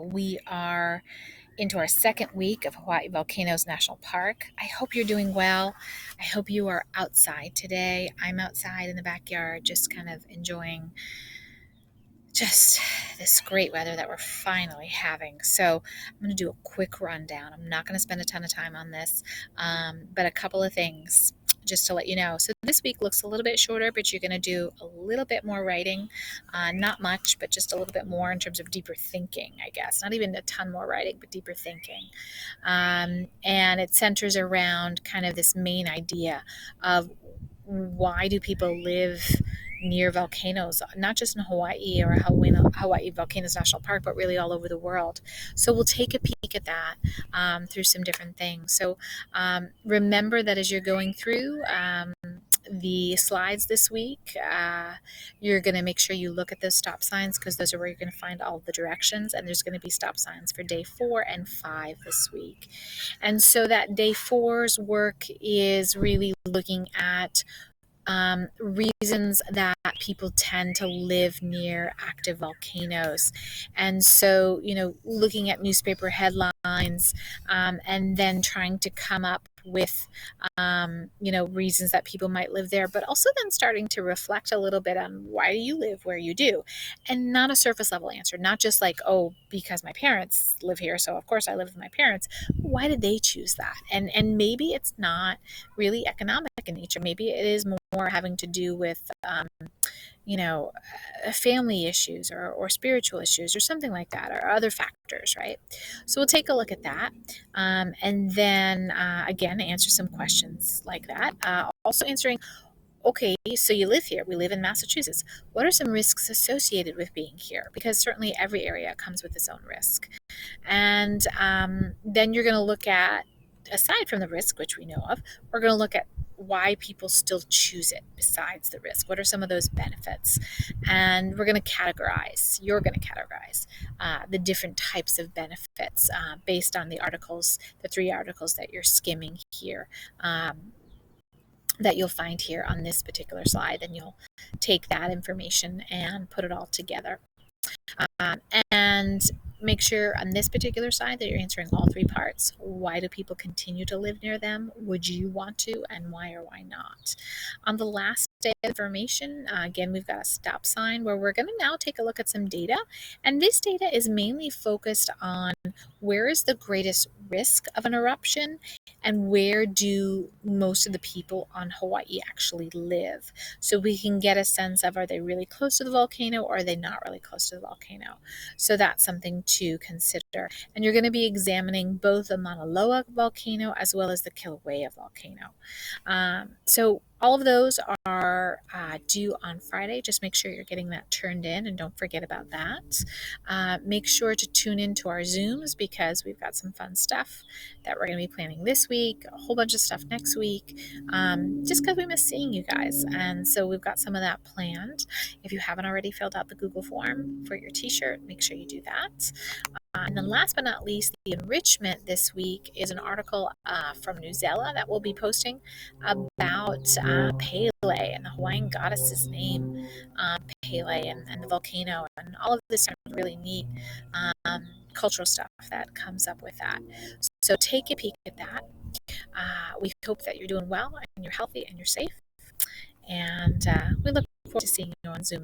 We are into our second week of Hawaii Volcanoes National Park. I hope you're doing well. I hope you are outside today. I'm outside in the backyard just kind of enjoying just this great weather that we're finally having. So I'm going to do a quick rundown. I'm not going to spend a ton of time on this, but a couple of things just to let you know. So this week looks a little bit shorter, but you're going to do a little bit more writing. Not much, but just a little bit more in terms of deeper thinking, I guess. Not even a ton more writing, but deeper thinking. And it centers around kind of this main idea of why do people live near volcanoes, not just in Hawaii or Hawaii Volcanoes National Park, but really all over the world. So we'll take a peek at that through some different things. So remember that as you're going through the slides this week, you're going to make sure you look at those stop signs because those are where you're going to find all of the directions, and there's going to be stop signs for day 4 and 5 this week. And so that day 4's work is really looking at reasons that people tend to live near active volcanoes. And so, looking at newspaper headlines and then trying to come up with, reasons that people might live there, but also then starting to reflect a little bit on why do you live where you do? And not a surface level answer, not just like, oh, because my parents live here, so of course I live with my parents. Why did they choose that? And maybe it's not really economic in nature. Maybe it is more having to do with family issues or spiritual issues or something like that, or other factors, right? So we'll take a look at that, and then again answer some questions like that. Also answering, okay, so you live here. We live in Massachusetts. What are some risks associated with being here? Because certainly every area comes with its own risk. And then you're going to look at, aside from the risk, which we know of, we're going to look at why people still choose it besides the risk. What are some of those benefits? And we're going to categorize, you're going to categorize the different types of benefits based on the articles, the 3 articles that you're skimming here. That you'll find here on this particular slide, and you'll take that information and put it all together. And make sure on this particular side that you're answering all 3 parts. Why do people continue to live near them? Would you want to? And why or why not? On the last day of information, again, we've got a stop sign where we're going to now take a look at some data. And this data is mainly focused on where is the greatest risk of an eruption and where do most of the people on Hawaii actually live. So we can get a sense of, are they really close to the volcano or are they not really close to the volcano? So that's something to consider. And you're going to be examining both the Mauna Loa volcano as well as the Kilauea volcano. So all of those are due on Friday. Just make sure you're getting that turned in and don't forget about that. Make sure to tune into our Zooms because we've got some fun stuff that we're going to be planning this week, a whole bunch of stuff next week, just because we miss seeing you guys. And so we've got some of that planned. If you haven't already filled out the Google form for your t-shirt, make sure you do that. And then last but not least, the enrichment this week is an article from Newzella that we'll be posting about Pele and the Hawaiian goddess's name, Pele, and the volcano, and all of this kind of really neat cultural stuff that comes up with that. So take a peek at that. We hope that you're doing well and you're healthy and you're safe. And we look forward to seeing you on Zoom